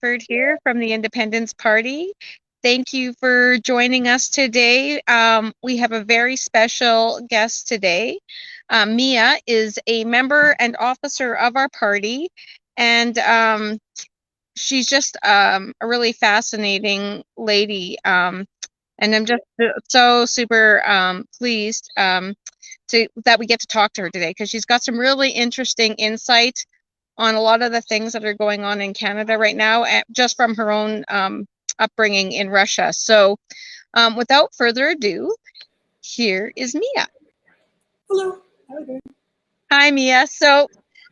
Bradford here from the Independence Party. Thank you for joining us today. We have a very special guest today. Mia is a member and officer of our party, and she's just a really fascinating lady. And I'm just so super pleased that we get to talk to her today, because she's got some really interesting insight on a lot of the things that are going on in Canada right now, just from her own upbringing in Russia. So without further ado, here is Mia. Hello. How are you doing? Hi, Mia. So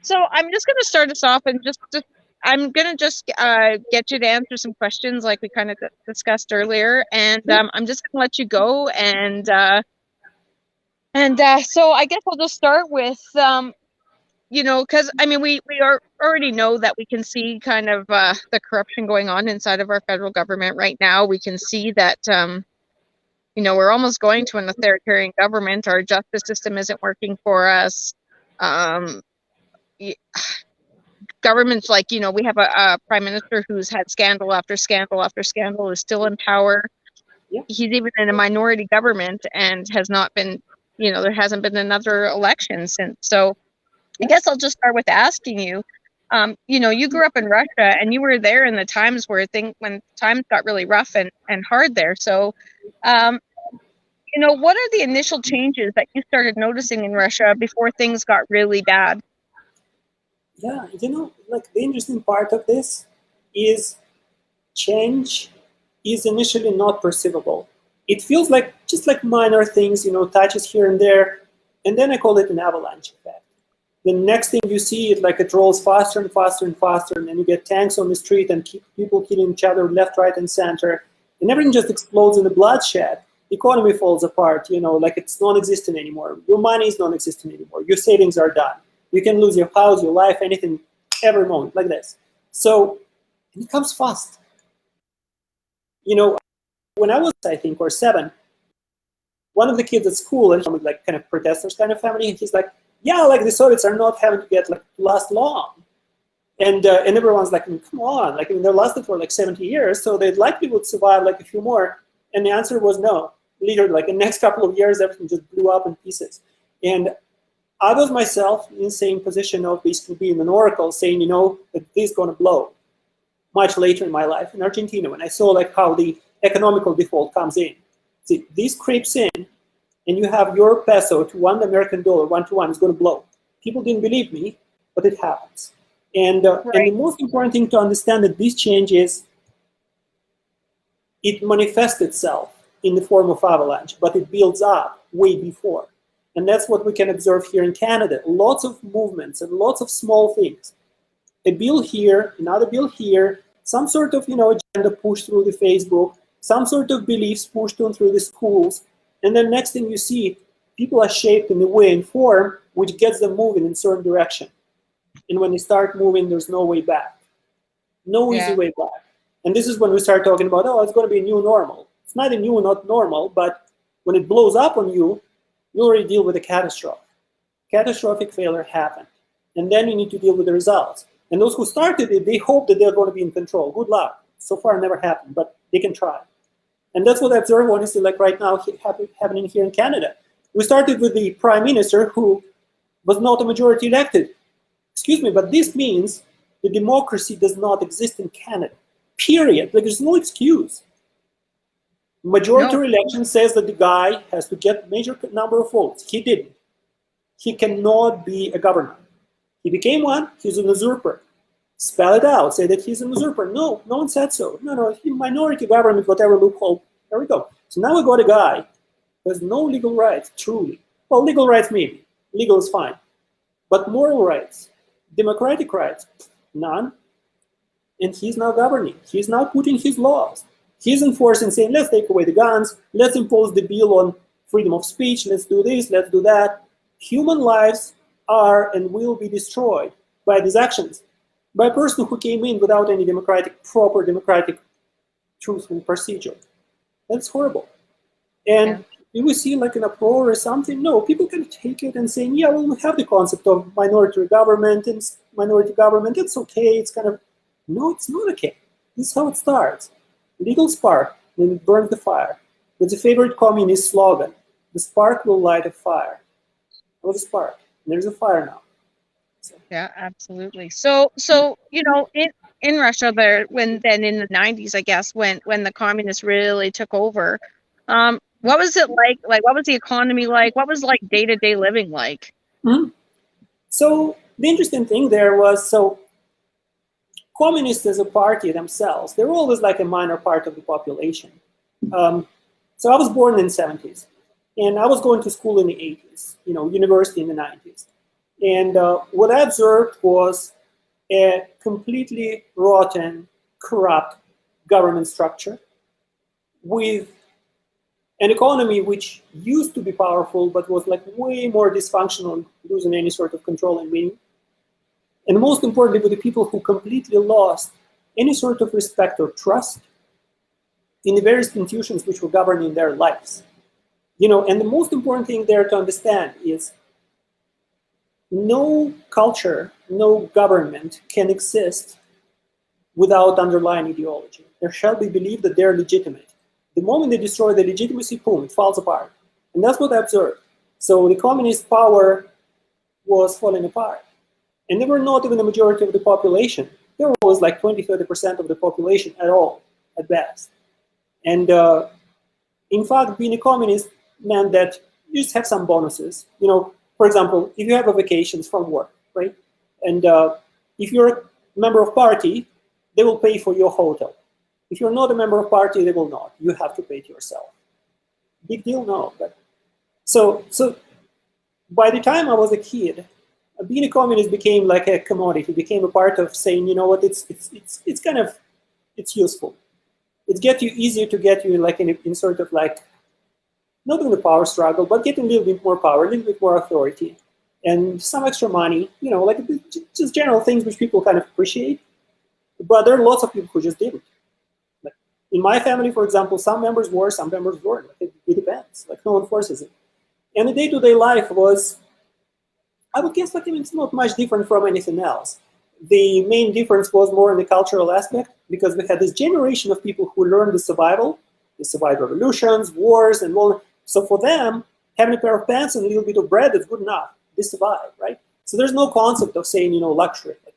I'm just going to start us off, and I'm going to just get you to answer some questions like we kind of discussed earlier, and I'm just going to let you go. And so I guess I'll just start with because I mean, we already know that we can see kind of the corruption going on inside of our federal government right now. We can see that we're almost going to an authoritarian government. Our justice system isn't working for us. Governments like we have a prime minister who's had scandal after scandal after scandal, is still in power. Yeah. He's even in a minority government and has not been. There hasn't been another election since. So I guess I'll just start with asking you, you grew up in Russia, and you were there in the times when times got really rough and hard there. So, what are the initial changes that you started noticing in Russia before things got really bad? Yeah, like the interesting part of this is change is initially not perceivable. It feels like just like minor things, touches here and there, and then I call it an avalanche effect. The next thing you see it like it rolls faster and faster and faster, and then you get tanks on the street and people killing each other left, right, and center, and everything just explodes in the bloodshed. The economy falls apart, like it's non-existent anymore. Your money is non-existent anymore. Your savings are done. You can lose your house, your life, anything, every moment, like this. So it comes fast. When I was, I think, or 7, one of the kids at school, and like kind of protesters kind of family, and he's like, yeah, like the Soviets are not having to get like last long. And everyone's like, come on, like they lasted for like 70 years, so they'd likely would survive like a few more. And the answer was no. Literally, like in the next couple of years, everything just blew up in pieces. And I was myself in the same position of basically being an oracle, saying, that this is going to blow. Much later in my life in Argentina, when I saw like how the economical default comes in. See, this creeps in, and you have your peso to $1 American dollar, 1-to-1, is going to blow. People didn't believe me, but it happens. And the most important thing to understand that this change is, it manifests itself in the form of avalanche, but it builds up way before. And that's what we can observe here in Canada. Lots of movements and lots of small things. A bill here, another bill here, some sort of agenda pushed through the Facebook, some sort of beliefs pushed on through the schools, and then next thing you see, people are shaped in a way and form which gets them moving in a certain direction. And when they start moving, there's no way back. No easy way back. And this is when we start talking about, it's going to be a new normal. It's neither new nor not normal, but when it blows up on you, you already deal with a catastrophe. Catastrophic failure happened. And then you need to deal with the results. And those who started it, they hope that they're going to be in control. Good luck. So far, never happened, but they can try. And that's what I observe, honestly, like right now happening here in Canada. We started with the prime minister who was not a majority elected. Excuse me, but this means the democracy does not exist in Canada. Period. Like there's no excuse. Majority election says that the guy has to get major number of votes. He didn't. He cannot be a governor. He became one. He's an usurper. Spell it out. Say that he's an usurper. No, no one said so. No, minority government, whatever loophole. There we go. So now we got a guy who has no legal rights, truly. Well, legal rights maybe. Legal is fine. But moral rights, democratic rights, none. And he's now governing. He's now putting his laws. He's enforcing, saying, let's take away the guns. Let's impose the bill on freedom of speech. Let's do this. Let's do that. Human lives are and will be destroyed by these actions. By a person who came in without any proper democratic, truthful procedure. That's horrible. And do we see like an uproar or something? No, people can take it and say, yeah, well, we have the concept of minority government, and minority government, it's okay. It's kind of, no, it's not okay. This is how it starts. Little spark, then it burns the fire. That's a favorite communist slogan. The spark will light a fire. Oh, the spark. And there's a fire now. So, Yeah, absolutely. So in Russia there, when then in the 90s, I guess, when the communists really took over, what was it like? Like, what was the economy like? What was like day-to-day living like? mhm. So the interesting thing there was, so communists as a party themselves, they were always like a minor part of the population. Um, so I was born in the 70s, and I was going to school in the 80s, university in the 90s. And what I observed was a completely rotten, corrupt government structure with an economy which used to be powerful but was like way more dysfunctional, losing any sort of control and meaning. And most importantly, with the people who completely lost any sort of respect or trust in the various institutions which were governing their lives. And the most important thing there to understand is no culture, no government can exist without underlying ideology. There shall be belief that they're legitimate. The moment they destroy the legitimacy, boom, it falls apart. And that's what I observed. So the communist power was falling apart. And they were not even the majority of the population. There was like 20, 30% of the population at all, at best. And in fact, being a communist meant that you just have some bonuses. For example, if you have a vacations from work, right? And if you're a member of party, they will pay for your hotel. If you're not a member of party, they will not. You have to pay it yourself. Big deal? No. But so by the time I was a kid, being a communist became like a commodity. It became a part of saying, you know what, it's kind of, it's useful. It gets you easier to get you like in sort of like, not in the power struggle, but getting a little bit more power, a little bit more authority, and some extra money, like just general things which people kind of appreciate. But there are lots of people who just didn't. Like in my family, for example, some members were, some members weren't. Like it depends. Like no one forces it. And the day-to-day life was, I would guess, like it's not much different from anything else. The main difference was more in the cultural aspect, because we had this generation of people who learned the survival. They survived revolutions, wars, and all. So for them, having a pair of pants and a little bit of bread is good enough. They survive, right? So there's no concept of saying, luxury. Like,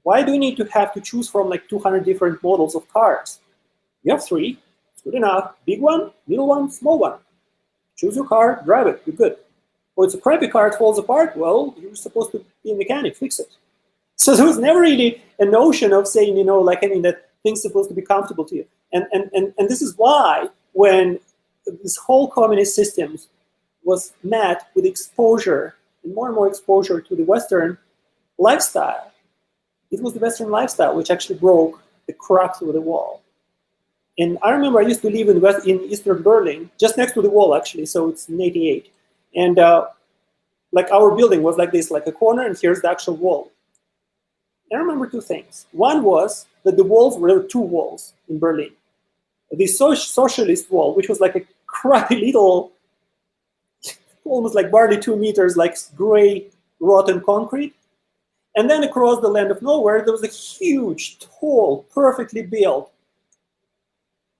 why do you need to have to choose from like 200 different models of cars? You have 3. It's good enough. Big one, little one, small one. Choose your car, drive it. You're good. Or it's a crappy car, it falls apart. Well, you're supposed to be a mechanic, fix it. So there was never really a notion of saying, that things supposed to be comfortable to you. And this is why when this whole communist system was met with exposure and more exposure to the Western lifestyle, it was the Western lifestyle which actually broke the crack through the wall. And I remember I used to live in Eastern Berlin, just next to the wall actually, so it's in 88. And like our building was like this, like a corner, and here's the actual wall. I remember 2 things. One was that the walls were 2 walls in Berlin. The socialist wall, which was like a crappy little, almost like barely 2 meters, like gray, rotten concrete. And then across the land of nowhere, there was a huge, tall, perfectly built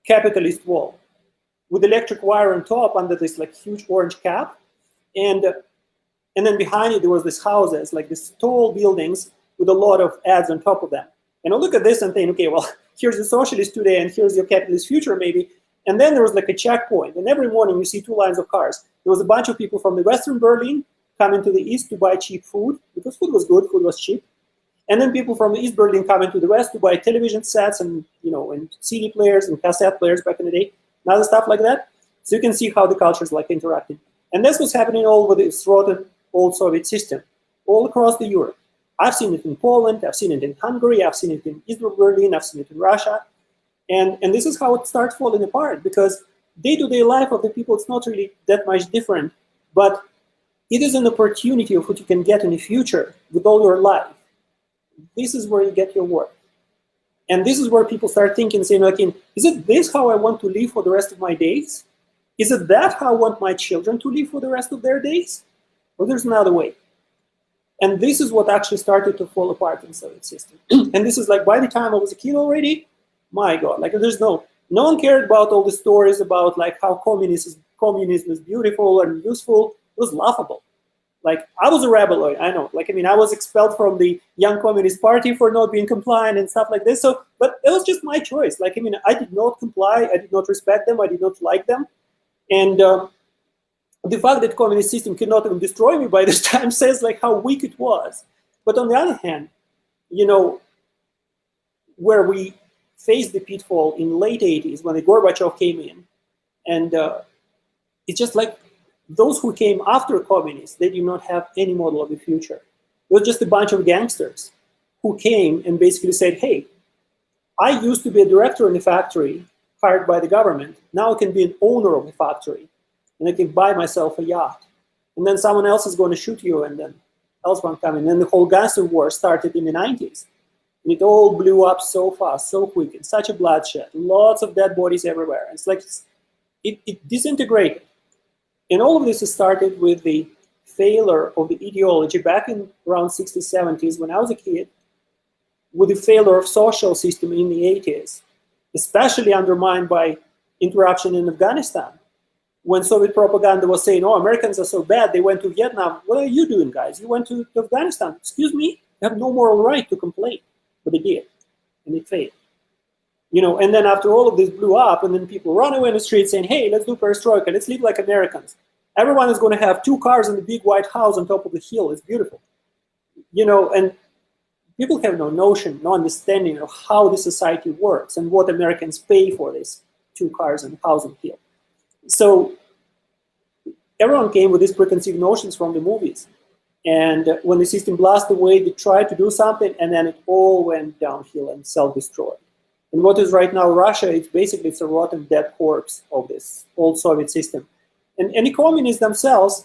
capitalist wall with electric wire on top under this like huge orange cap. And then behind it, there was these houses, like these tall buildings with a lot of ads on top of them. And I look at this and think, okay, well, here's the socialist today and here's your capitalist future maybe. And then there was like a checkpoint. And every morning you see 2 lines of cars. There was a bunch of people from the Western Berlin coming to the East to buy cheap food, because food was good, food was cheap. And then people from the East Berlin coming to the West to buy television sets and, and CD players and cassette players back in the day, and other stuff like that. So you can see how the cultures like interacting. And that's what's happening all over this rotten old Soviet system, all across the Europe. I've seen it in Poland, I've seen it in Hungary, I've seen it in East Berlin, I've seen it in Russia. And this is how it starts falling apart, because day-to-day life of the people, it's not really that much different, but it is an opportunity of what you can get in the future with all your life. This is where you get your work. And this is where people start thinking, saying, like, is it this how I want to live for the rest of my days? Is it that how I want my children to live for the rest of their days? Or there's another way? And this is what actually started to fall apart in the Soviet system. And this is like, by the time I was a kid already, My God, like there's no one cared about all the stories about like how communism is beautiful and useful. It was laughable. Like I was a rebel, I know. Like I mean, I was expelled from the Young Communist Party for not being compliant and stuff like this. So, but it was just my choice. Like I mean, I did not comply. I did not respect them. I did not like them. And the fact that communist system cannot even destroy me by this time says like how weak it was. But on the other hand, you know, where we faced the pitfall in late 80s when the Gorbachev came in, and it's just like those who came after communists, they did not have any model of the future. It was just a bunch of gangsters who came and basically said, hey, I used to be a director in the factory hired by the government. Now I can be an owner of the factory and I can buy myself a yacht. And then someone else is going to shoot you and then else one coming. And then the whole gangster war started in the 90s. And it all blew up so fast, so quick, and such a bloodshed. Lots of dead bodies everywhere. It's like it disintegrated. And all of this started with the failure of the ideology back in around 60s, 70s when I was a kid, with the failure of social system in the 80s, especially undermined by interruption in Afghanistan. When Soviet propaganda was saying, oh, Americans are so bad, they went to Vietnam. What are you doing, guys? You went to Afghanistan. Excuse me? You have no moral right to complain. But they did, and it failed. You know, and then after all of this blew up, and then people run away in the street saying, hey, let's do perestroika, let's live like Americans. Everyone is going to have 2 cars in the big white house on top of the hill. It's beautiful. You know, and people have no notion, no understanding of how the society works and what Americans pay for these 2 cars and house on hill. So everyone came with these preconceived notions from the movies. And when the system blasted away, they tried to do something, and then it all went downhill and self-destroyed. And what is right now Russia, it's a rotten dead corpse of this old Soviet system. And the communists themselves,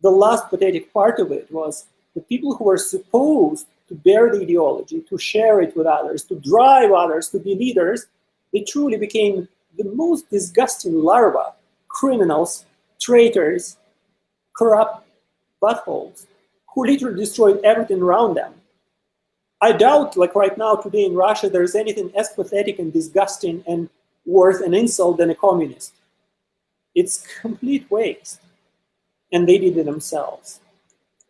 the last pathetic part of it was the people who were supposed to bear the ideology, to share it with others, to drive others, to be leaders, they truly became the most disgusting larvae, criminals, traitors, corrupt buttholes, who literally destroyed everything around them. I doubt, like right now, today in Russia, there's anything as pathetic and disgusting and worth an insult than a communist. It's complete waste. And they did it themselves.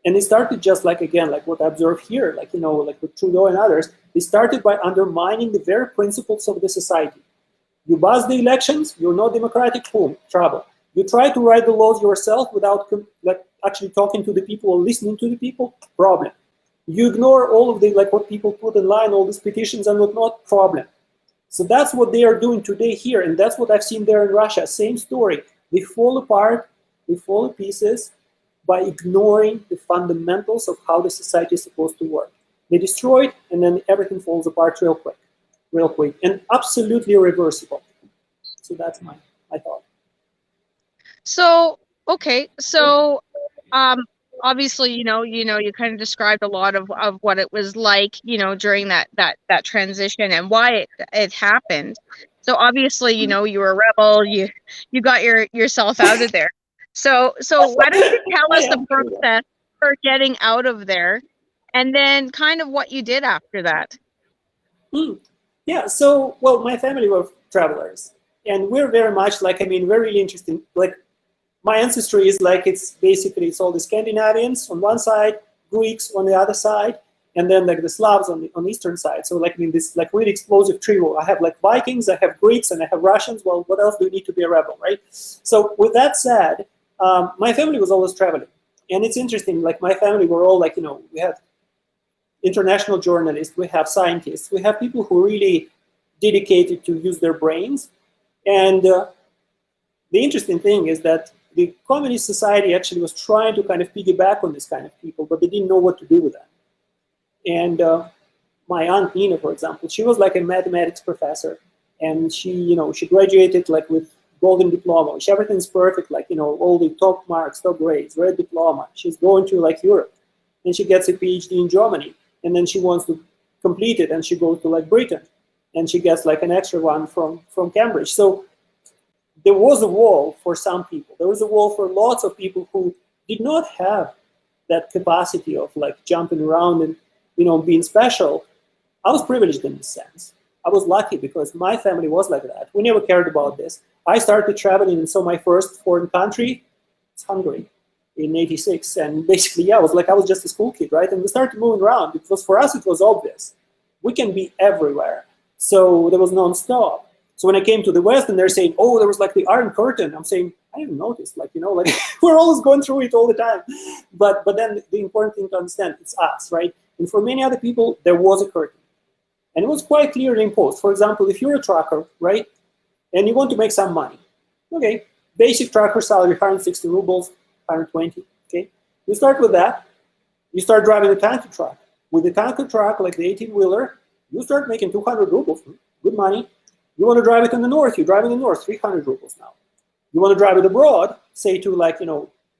And they started just like, again, like what I observe here, like, you know, like with Trudeau and others, they started by undermining the very principles of the society. You buzz the elections, you're not democratic, boom, trouble. You try to write the laws yourself without like actually talking to the people or listening to the people, problem. You ignore all of the, like what people put in line, all these petitions and whatnot, problem. So that's what they are doing today here, and that's what I've seen there in Russia. Same story. They fall apart, they fall to pieces by ignoring the fundamentals of how the society is supposed to work. They destroy it, and then everything falls apart real quick, and absolutely irreversible. So that's my thought. So, okay, so obviously, you kind of described a lot of what it was like, during that transition and why it happened. So obviously, you were a rebel, you got yourself out of there. So why don't you tell us the process for getting out of there, and then kind of what you did after that? Yeah, so, well, my family were travelers, and we're very much like, I mean, we're really interesting. Like, my ancestry is like, it's all the Scandinavians on one side, Greeks on the other side, and then like the Slavs on the eastern side. So like, I mean, this like really explosive trio. I have like Vikings, I have Greeks, and I have Russians. Well, what else do you need to be a rebel, right? So with that said, my family was always traveling. And it's interesting, like my family were all like, we had international journalists, we have scientists, we have people who really dedicated to use their brains. And the interesting thing is that the communist society actually was trying to kind of piggyback on this kind of people, but they didn't know what to do with them. And my aunt Nina, for example, she was like a mathematics professor, and she graduated like with golden diploma. Everything's perfect, like all the top marks, top grades, red diploma. She's going to like Europe, and she gets a PhD in Germany, and then she wants to complete it, and she goes to like Britain, and she gets like an extra one from Cambridge. So there was a wall for some people. There was a wall for lots of people who did not have that capacity of like jumping around and being special. I was privileged in this sense. I was lucky because my family was like that. We never cared about this. I started traveling, and so my first foreign country was Hungary in '86. And basically, yeah, I was just a school kid, right? And we started moving around because for us it was obvious. We can be everywhere. So there was non-stop. So when I came to the West and they're saying, oh, there was like the Iron Curtain, I'm saying, I didn't notice. Like, like we're always going through it all the time. But then the important thing to understand, it's us, right? And for many other people, there was a curtain. And it was quite clearly imposed. For example, if you're a trucker, right, and you want to make some money, okay, basic trucker salary, 160 rubles, 120, okay? You start with that. You start driving a tanker truck. With the tanker truck, like the 18-wheeler, you start making 200 rubles, good money. You want to drive it in the north, you drive in the north, 300 rubles now. You want to drive it abroad, say to like,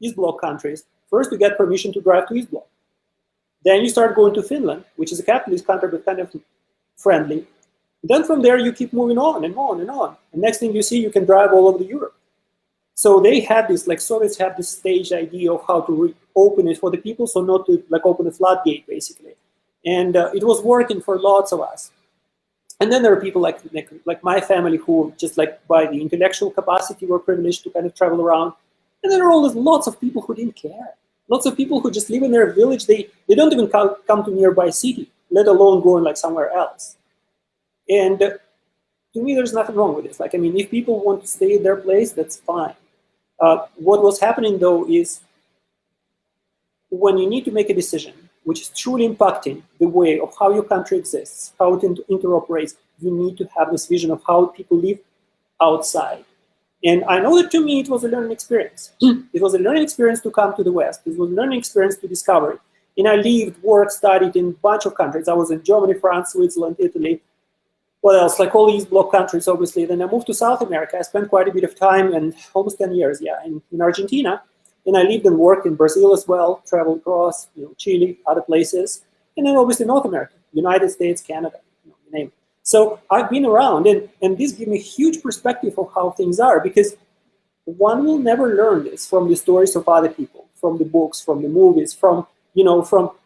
East Bloc countries, first you get permission to drive to East Bloc. Then you start going to Finland, which is a capitalist country but kind of friendly. Then from there you keep moving on and on and on. And next thing you see, you can drive all over Europe. So they had this, like Soviets had this staged idea of how to open it for the people, so not to like open a floodgate basically. And it was working for lots of us. And then there are people like my family who just like by the intellectual capacity were privileged to kind of travel around. And there are always lots of people who didn't care. Lots of people who just live in their village. They don't even come to nearby city, let alone going like somewhere else. And to me, there's nothing wrong with this. Like, I mean, if people want to stay in their place, that's fine. What was happening though is when you need to make a decision, which is truly impacting the way of how your country exists, how it interoperates, you need to have this vision of how people live outside. And I know that to me, it was a learning experience. It was a learning experience to come to the West. It was a learning experience to discover it. And I lived, worked, studied in a bunch of countries. I was in Germany, France, Switzerland, Italy. What else? Like all East Bloc countries, obviously. Then I moved to South America. I spent quite a bit of time, and almost 10 years, yeah, in Argentina. And I lived and worked in Brazil as well, traveled across, Chile, other places. And then obviously North America, United States, Canada, you name it. So I've been around, and this gives me a huge perspective of how things are, because one will never learn this from the stories of other people, from the books, from the movies, from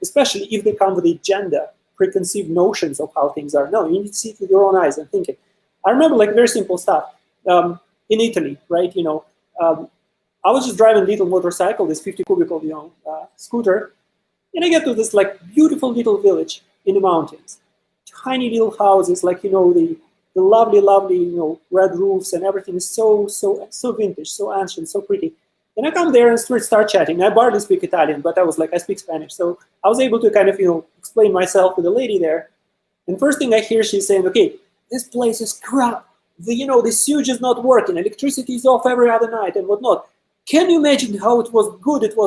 especially if they come with agenda, preconceived notions of how things are. No, you need to see it with your own eyes and think it. I remember like very simple stuff. In Italy, right, I was just driving a little motorcycle, this 50 cubicle, scooter, and I get to this like beautiful little village in the mountains. Tiny little houses, like the lovely, red roofs, and everything is so vintage, so ancient, so pretty. And I come there and start chatting. I barely speak Italian, but I speak Spanish, so I was able to kind of explain myself to the lady there. And first thing I hear, she's saying, "Okay, this place is crap. The sewage is not working. Electricity is off every other night and whatnot." Can you imagine how it was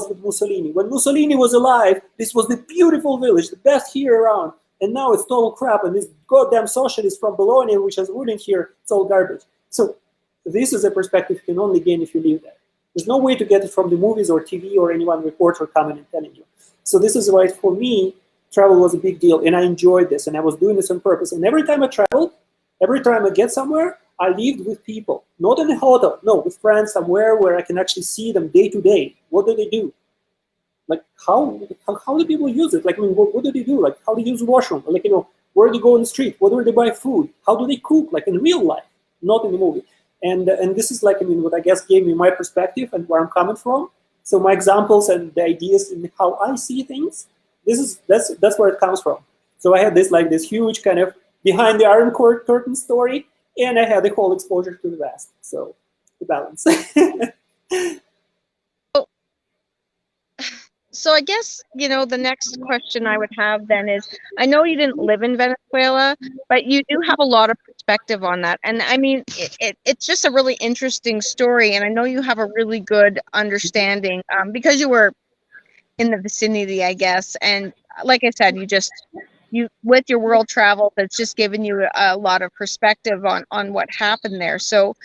with Mussolini? When Mussolini was alive, this was the beautiful village, the best here around. And now it's total crap, and this goddamn socialist from Bologna, which is ruling here, it's all garbage. So this is a perspective you can only gain if you live there. There's no way to get it from the movies or TV or anyone reporter coming and telling you. So this is why, for me, travel was a big deal, and I enjoyed this, and I was doing this on purpose. And every time I traveled, every time I get somewhere, I lived with people, not in a hotel, no, with friends somewhere where I can actually see them day to day. What do they do? Like, how do people use it? Like, I mean, what do they do? Like, how do they use the washroom? Like, where do they go in the street? Where do they buy food? How do they cook? Like, in real life, not in the movie. And this is like, I mean, what I guess gave me my perspective and where I'm coming from. So my examples and the ideas and how I see things, that's where it comes from. So I had this huge kind of behind the iron curtain story, and I had the whole exposure to the West. So the balance. So I guess, the next question I would have then is, I know you didn't live in Venezuela, but you do have a lot of perspective on that. And I mean, it's just a really interesting story. And I know you have a really good understanding because you were in the vicinity, I guess. And like I said, you with your world travel, that's just given you a lot of perspective on what happened there. So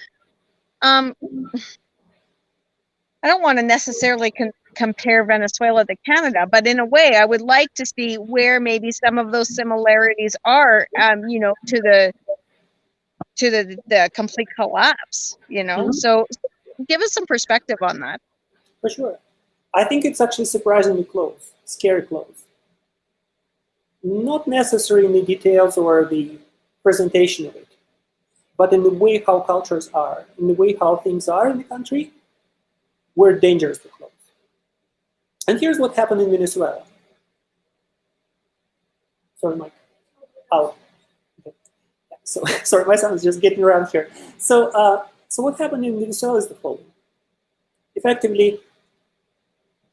I don't want to necessarily compare Venezuela to Canada, but in a way, I would like to see where maybe some of those similarities are, to the complete collapse, So give us some perspective on that. For sure. I think it's actually surprisingly close, scary close. Not necessarily in the details or the presentation of it. But in the way how cultures are, in the way how things are in the country, we're dangerously close. And here's what happened in Venezuela. Sorry, Mike. Oh, okay. So sorry, my son is just getting around here. So what happened in Venezuela is the following. Effectively,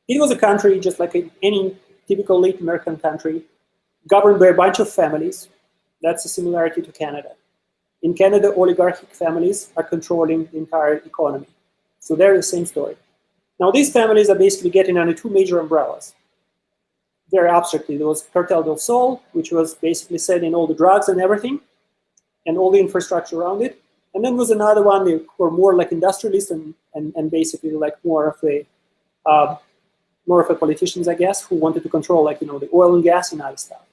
it was a country just like any typical Latin American country, governed by a bunch of families. That's a similarity to Canada. In Canada, oligarchic families are controlling the entire economy. So they're the same story. Now, these families are basically getting under two major umbrellas. Very abstractly, there was Cartel del Sol, which was basically selling all the drugs and everything, and all the infrastructure around it. And then there was another one who were more like industrialists and basically like more of a politicians, I guess, who wanted to control like, the oil and gas and other stuff.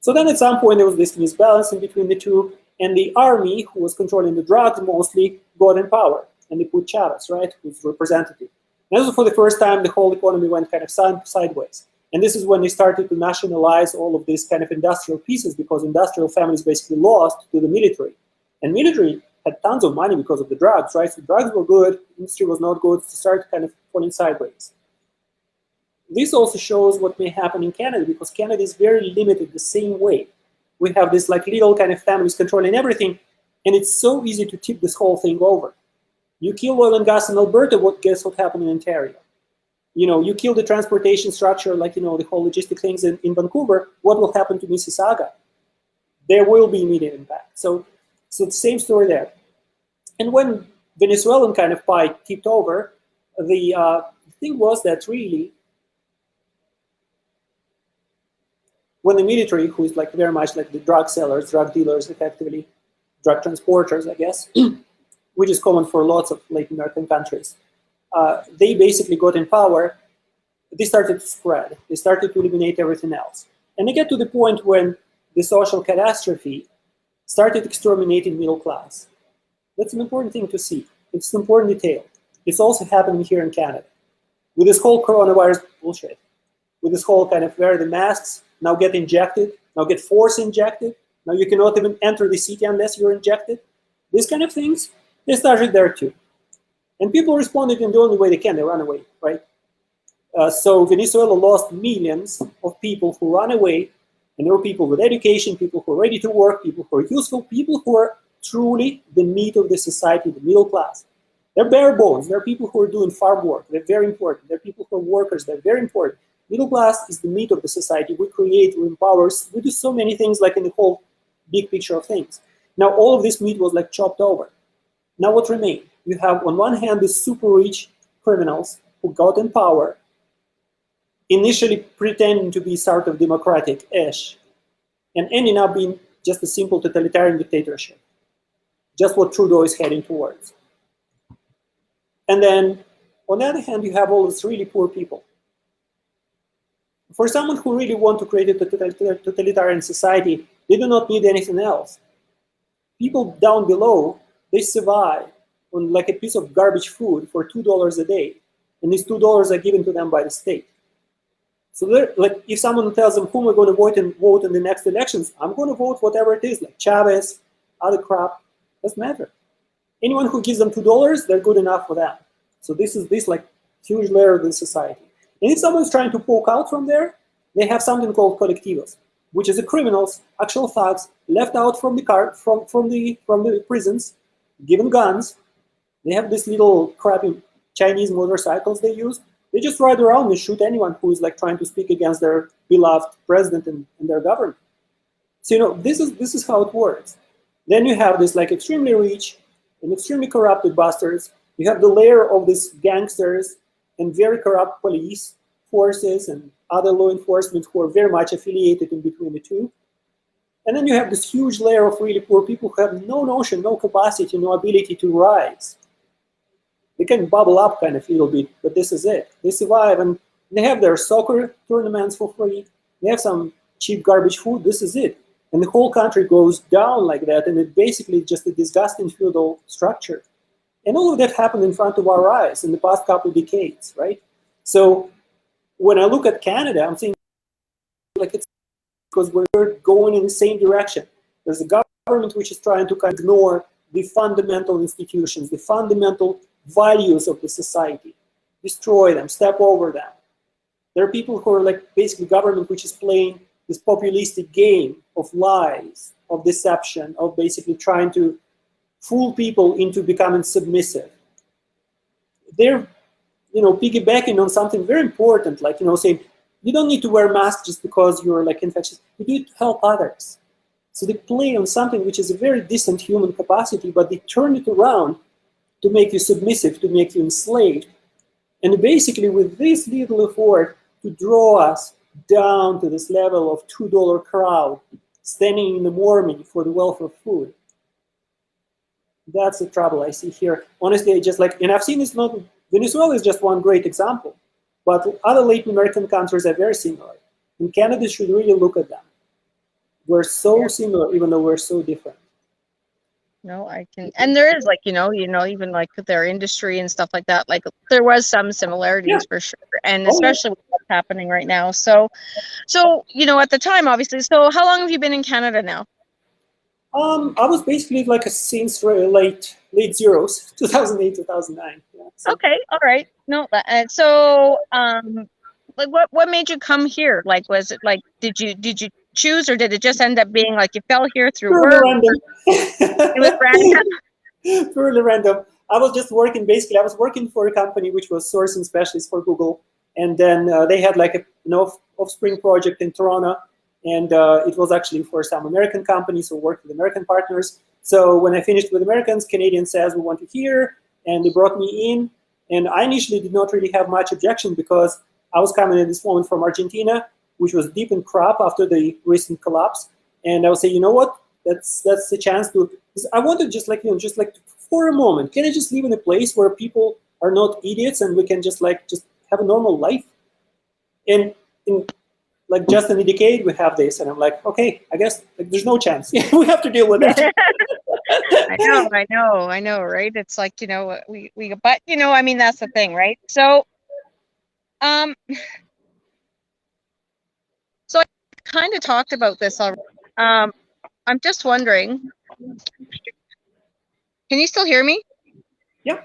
So then at some point there was this misbalance in between the two, and the army, who was controlling the drugs mostly, got in power, and they put Chavez, right, who's representative. And this was for the first time the whole economy went kind of sideways. And this is when they started to nationalize all of these kind of industrial pieces, because industrial families basically lost to the military. And military had tons of money because of the drugs, right? So drugs were good, industry was not good, so started kind of falling sideways. This also shows what may happen in Canada, because Canada is very limited the same way. We have this like little kind of families controlling everything, and it's so easy to tip this whole thing over. You kill oil and gas in Alberta, guess what happened in Ontario? You kill the transportation structure, like, the whole logistic things in Vancouver, what will happen to Mississauga? There will be immediate impact. So it's the same story there. And when Venezuelan kind of pie tipped over, the thing was that really, when the military, who is like very much like the drug sellers, drug dealers, effectively, drug transporters, I guess, which is common for lots of Latin American countries, they basically got in power, they started to spread. They started to eliminate everything else. And they get to the point when the social catastrophe started exterminating middle class. That's an important thing to see. It's an important detail. It's also happening here in Canada. With this whole coronavirus bullshit, with this whole kind of wear the masks, now get injected, now get force injected, now you cannot even enter the city unless you're injected. These kind of things, they started there too. And people responded in the only way they can, they run away, right? So Venezuela lost millions of people who ran away, and there were people with education, people who are ready to work, people who are useful, people who are truly the meat of the society, the middle class. They're bare bones. They're people who are doing farm work. They're very important. They're people who are workers. They're very important. Middle class is the meat of the society. We create, we empower, we do so many things like in the whole big picture of things. Now all of this meat was like chopped over. Now what remained? You have on one hand the super rich criminals who got in power, initially pretending to be sort of democratic-ish, and ending up being just a simple totalitarian dictatorship. Just what Trudeau is heading towards. And then, on the other hand, you have all these really poor people. For someone who really wants to create a totalitarian society, they do not need anything else. People down below, they survive on like a piece of garbage food for $2 a day, and these $2 are given to them by the state. So like, if someone tells them whom we're going to vote in the next elections, I'm going to vote whatever it is, like Chavez, other crap, doesn't matter. Anyone who gives them $2, they're good enough for them. So this is this like huge layer of the society. And if someone's trying to poke out from there, they have something called colectivos, which is the criminals, actual thugs, left out from the prisons, given guns. They have this little crappy Chinese motorcycles they use. They just ride around and shoot anyone who is like trying to speak against their beloved president and their government. So this is how it works. Then you have this like extremely rich and extremely corrupted bastards. You have the layer of these gangsters and very corrupt police forces and other law enforcement who are very much affiliated in between the two. And then you have this huge layer of really poor people who have no notion, no capacity, no ability to rise. They can bubble up kind of a little bit, but this is it. They survive, and they have their soccer tournaments for free. They have some cheap garbage food. This is it. And the whole country goes down like that, and it basically just a disgusting feudal structure. And all of that happened in front of our eyes in the past couple of decades, right? So when I look at Canada, I'm thinking like it's because we're going in the same direction. There's a government government which is trying to kind of ignore the fundamental institutions, the fundamental values of the society, destroy them, step over them. There are people who are like basically government which is playing this populistic game of lies, of deception, of basically trying to fool people into becoming submissive. They're, piggybacking on something very important, like, saying you don't need to wear masks just because you're like infectious. You need to help others. So they play on something which is a very decent human capacity, but they turn it around to make you submissive, to make you enslaved. And basically with this little effort to draw us down to this level of $2 crowd standing in the morning for the welfare of food. That's the trouble I see here. Honestly, I just like, and I've seen this, not Venezuela is just one great example, but other Latin American countries are very similar. And Canada should really look at them. We're so similar, even though we're so different. No, I can, and there is like, even like their industry and stuff like that, like there was some similarities for sure. And especially with what's happening right now. So, at the time, obviously, so how long have you been in Canada now? I was basically like since late zeros, 2008, 2009. Yeah, so. Okay, all right. No, so like what made you come here? Like, was it like did you choose, or did it just end up being like you fell here through work? Random. It was random. Purely random. I was just working. Basically, I was working for a company which was sourcing specialist for Google, and then they had like an offspring project in Toronto. And it was actually for some American companies who worked with American partners. So when I finished with Americans, Canadians says, we want you here. And they brought me in. And I initially did not really have much objection because I was coming at this moment from Argentina, which was deep in crap after the recent collapse. And I would say, you know what? That's the chance to. I wanted just like for a moment, can I just live in a place where people are not idiots and we can just have a normal life? And in like just in a decade we have this, and I'm like, okay, I guess there's no chance. We have to deal with that. I know, right? It's like, we but I mean, that's the thing, right? So so I kind of talked about this already. I'm just wondering, can you still hear me? Yeah,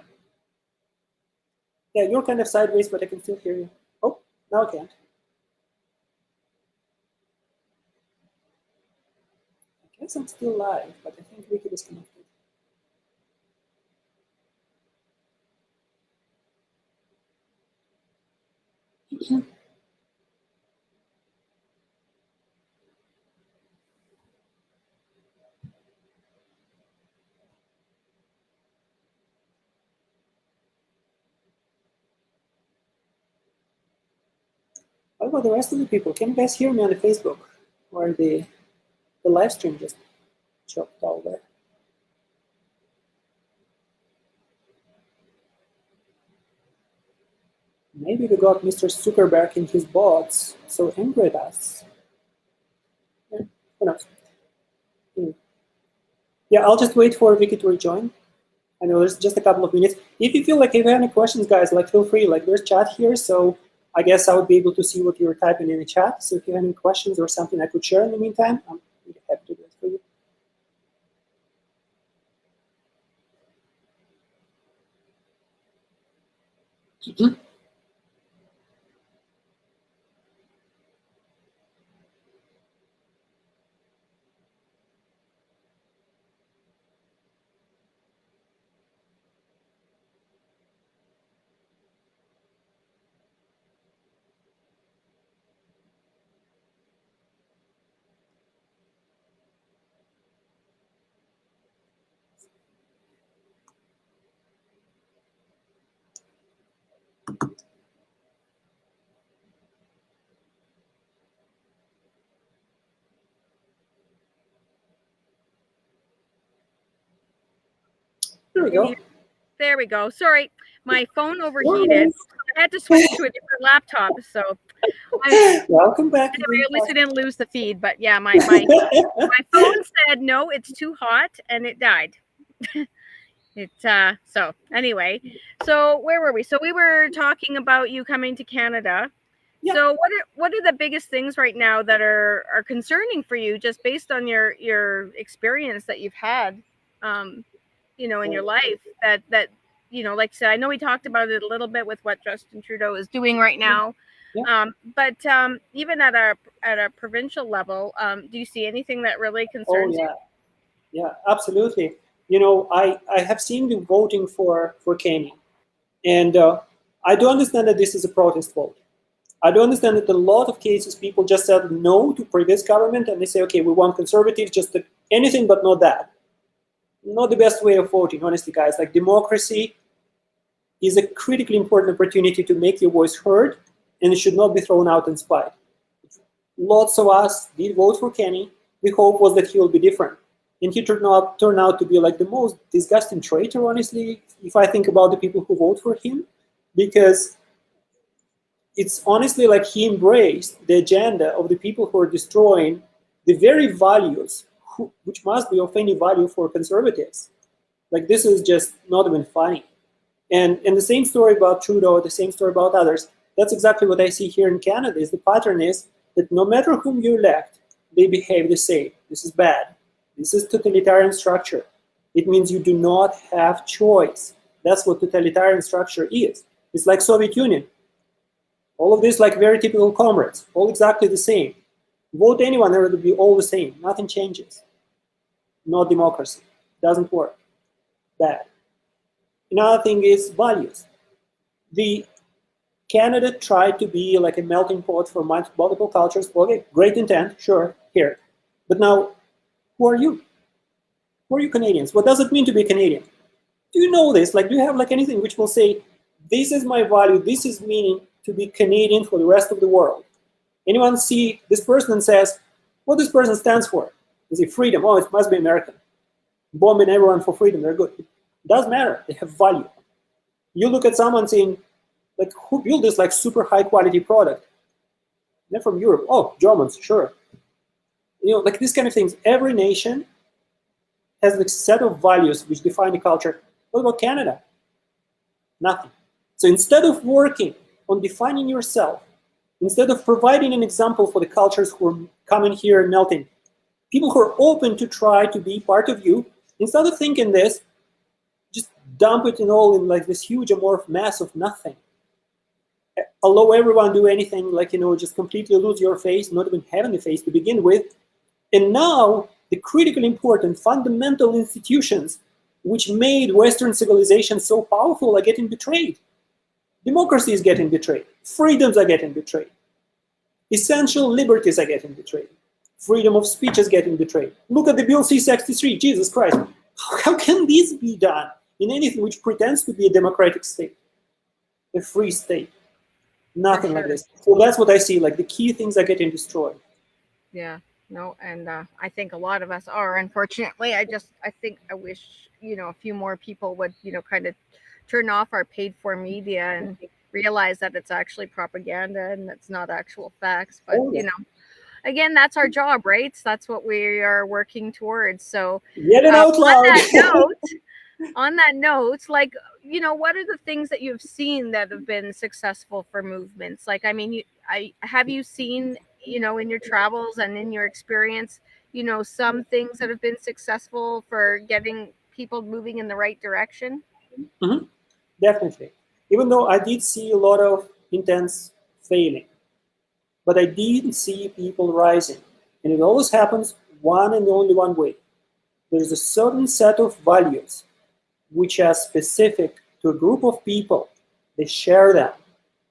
you're kind of sideways, but I can still hear you. Oh, now I can't. I guess I'm still live, but I think Wiki disconnected. What about the rest of the people? Can you guys hear me on the Facebook? Or the live stream just chopped over? Maybe we got Mr. Zuckerberg and his bots so angry at us. Yeah, who knows? Yeah, I'll just wait for Vicky to rejoin. I know there's just a couple of minutes. If you feel like if you have any questions, guys, feel free. There's chat here, so I guess I would be able to see what you're typing in the chat. So if you have any questions or something I could share in the meantime, I'm really happy to do it for you. Mm-hmm. There we go. There we go. Sorry, my phone overheated. I had to switch to a different laptop. So, welcome back. Anyway, at least I didn't lose the feed. But yeah, my phone said no, it's too hot, and it died. So anyway, so where were we? So we were talking about you coming to Canada. Yeah. So what are the biggest things right now that are concerning for you, just based on your experience that you've had, in your life, that like I said, I know we talked about it a little bit with what Justin Trudeau is doing right now, Yeah. but even at a provincial level, do you see anything that really Oh concerns you? yeah. Yeah, absolutely. I have seen you voting for Kenny, and I do understand that this is a protest vote. I do understand that in a lot of cases people just said no to previous government, and they say, okay, we want conservatives, just anything but not that. Not the best way of voting, honestly, guys. Like, democracy is a critically important opportunity to make your voice heard, and it should not be thrown out in spite. Lots of us did vote for Kenny. The hope was that he will be different. And he turned out to be like the most disgusting traitor, honestly, if I think about the people who vote for him, because it's honestly like he embraced the agenda of the people who are destroying the very values which must be of any value for conservatives. Like, this is just not even funny. And the same story about Trudeau, the same story about others. That's exactly what I see here in Canada. Is the pattern is that no matter whom you elect, they behave the same. This is bad. This is totalitarian structure. It means you do not have choice. That's what totalitarian structure is. It's like Soviet Union. All of this like very typical comrades, all exactly the same. Vote anyone, it will be all the same. Nothing changes. Not democracy. Doesn't work. Bad. Another thing is values. The Canada tried to be like a melting pot for multiple cultures. Okay, great intent, sure, here. But now, who are you? Who are you Canadians? What does it mean to be Canadian? Do you know this? Like, do you have like anything which will say, this is my value, this is meaning to be Canadian for the rest of the world? Anyone see this person and says, what this person stands for? Is it freedom? Oh, it must be American. Bombing everyone for freedom, they're good. It doesn't matter, they have value. You look at someone saying, like, who built this like super high quality product? They're from Europe. Oh, Germans, sure. Like these kind of things. Every nation has a set of values which define the culture. What about Canada? Nothing. So instead of working on defining yourself, instead of providing an example for the cultures who are coming here and melting, people who are open to try to be part of you, instead of thinking this, just dump it in all in like this huge amorphous mass of nothing. Allow everyone do anything, like, just completely lose your face, not even having a face to begin with. And now the critically important fundamental institutions which made Western civilization so powerful are getting betrayed. Democracy is getting betrayed. Freedoms are getting betrayed. Essential liberties are getting betrayed. Freedom of speech is getting betrayed. Look at the Bill C-63. Jesus Christ. How can this be done in anything which pretends to be a democratic state, a free state? Nothing like this. So that's what I see. Like, the key things are getting destroyed. Yeah, no, and I think a lot of us are. Unfortunately, I think I wish a few more people would kind of turn off our paid for media and realize that it's actually propaganda and it's not actual facts. But Oh, yeah. Again, that's our job, right? So that's what we are working towards. So Get it out loud. on that note, like, what are the things that you've seen that have been successful for movements? Like, I mean, have you seen, in your travels and in your experience, some things that have been successful for getting people moving in the right direction? Mm-hmm. Definitely. Even though I did see a lot of intense failing, but I did see people rising. And it always happens one and only one way. There's a certain set of values which are specific to a group of people. They share them.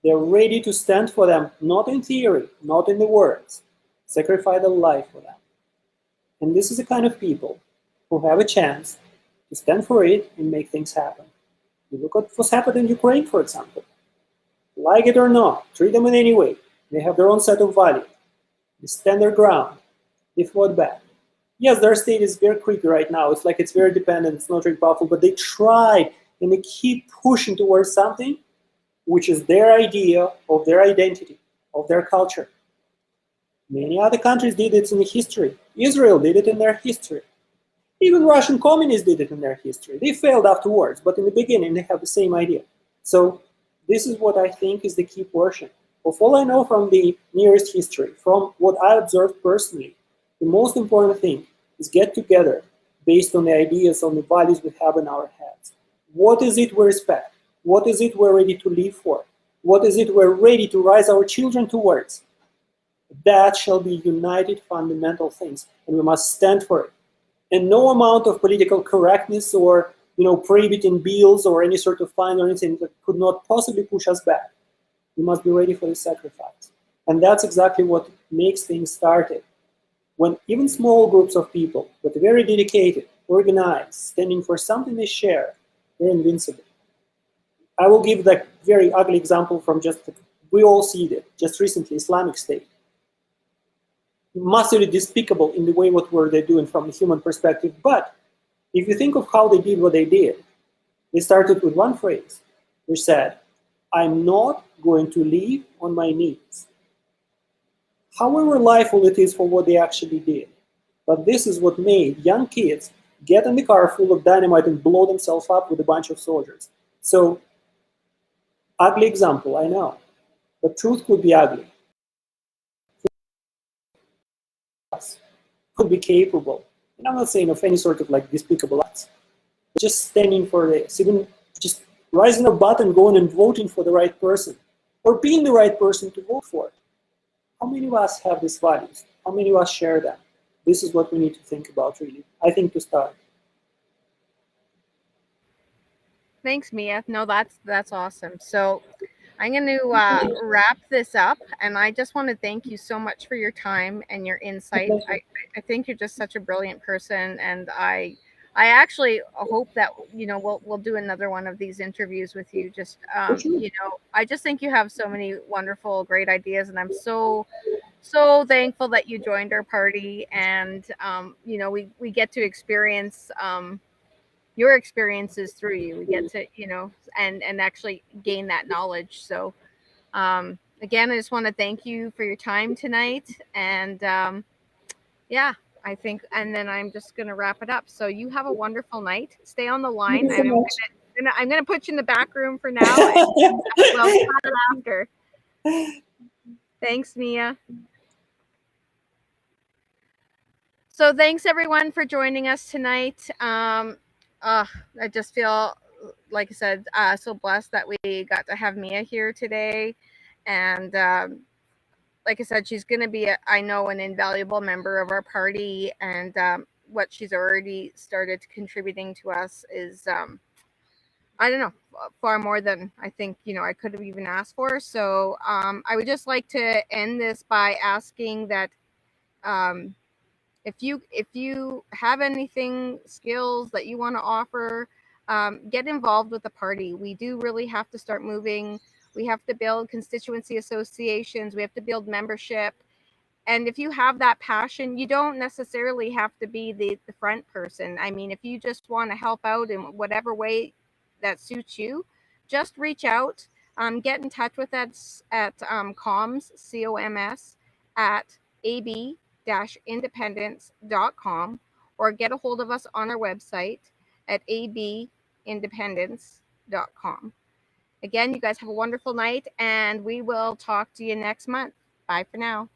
They're ready to stand for them, not in theory, not in the words, sacrifice their life for them. And this is the kind of people who have a chance to stand for it and make things happen. You look at what's happened in Ukraine, for example. Like it or not, treat them in any way. They have their own set of values. They stand their ground. They fought back. Yes, their state is very creepy right now. It's like it's very dependent, it's not very powerful, but they try and they keep pushing towards something which is their idea of their identity, of their culture. Many other countries did it in history. Israel did it in their history. Even Russian communists did it in their history. They failed afterwards, but in the beginning they have the same idea. So this is what I think is the key portion. Of all I know from the nearest history, from what I observed personally, the most important thing is get together based on the ideas, on the values we have in our heads. What is it we respect? What is it we're ready to live for? What is it we're ready to raise our children towards? That shall be united fundamental things, and we must stand for it. And no amount of political correctness or prohibiting bills or any sort of fine or anything that could not possibly push us back. We must be ready for the sacrifice. And that's exactly what makes things started. When even small groups of people, but very dedicated, organized, standing for something they share, they're invincible. I will give that very ugly example from we all see it, just recently, Islamic State. Massively despicable in the way what were they doing from a human perspective. But if you think of how they did what they did, they started with one phrase, which said, I'm not going to leave on my knees. However lifeless it is for what they actually did. But this is what made young kids get in the car full of dynamite and blow themselves up with a bunch of soldiers. So, ugly example, I know. But truth could be ugly. Could be capable. And I'm not saying of any sort of despicable acts. Just standing for this, even just rising a button, going and voting for the right person, or being the right person to vote for. How many of us have these values? How many of us share them? This is what we need to think about, really. I think to start. Thanks, Mia. No, that's awesome. So I'm going to wrap this up, and I just want to thank you so much for your time and your insight. I think you're just such a brilliant person, and I actually hope that we'll do another one of these interviews with you. Just I just think you have so many wonderful, great ideas, and I'm so thankful that you joined our party, and we get to experience your experiences through you. We get to and actually gain that knowledge. So again, I just want to thank you for your time tonight, and yeah, I think, and then I'm just going to wrap it up. So you have a wonderful night. Stay on the line. I'm going to put you in the back room for now, and we'll chat after. Thanks, Mia. So thanks everyone for joining us tonight. I just feel, like I said, so blessed that we got to have Mia here today, and like I said, she's going to be, I know, an invaluable member of our party, and what she's already started contributing to us is, I don't know, far more than I think I could have even asked for. So I would just like to end this by asking that. If you have anything, skills that you want to offer, get involved with the party. We do really have to start moving. We have to build constituency associations. We have to build membership. And if you have that passion, you don't necessarily have to be the front person. I mean, if you just want to help out in whatever way that suits you, just reach out. Get in touch with us at comms, COMS, at ab-independence.com, or get a hold of us on our website at abindependence.com. Again, you guys have a wonderful night, and we will talk to you next month. Bye for now.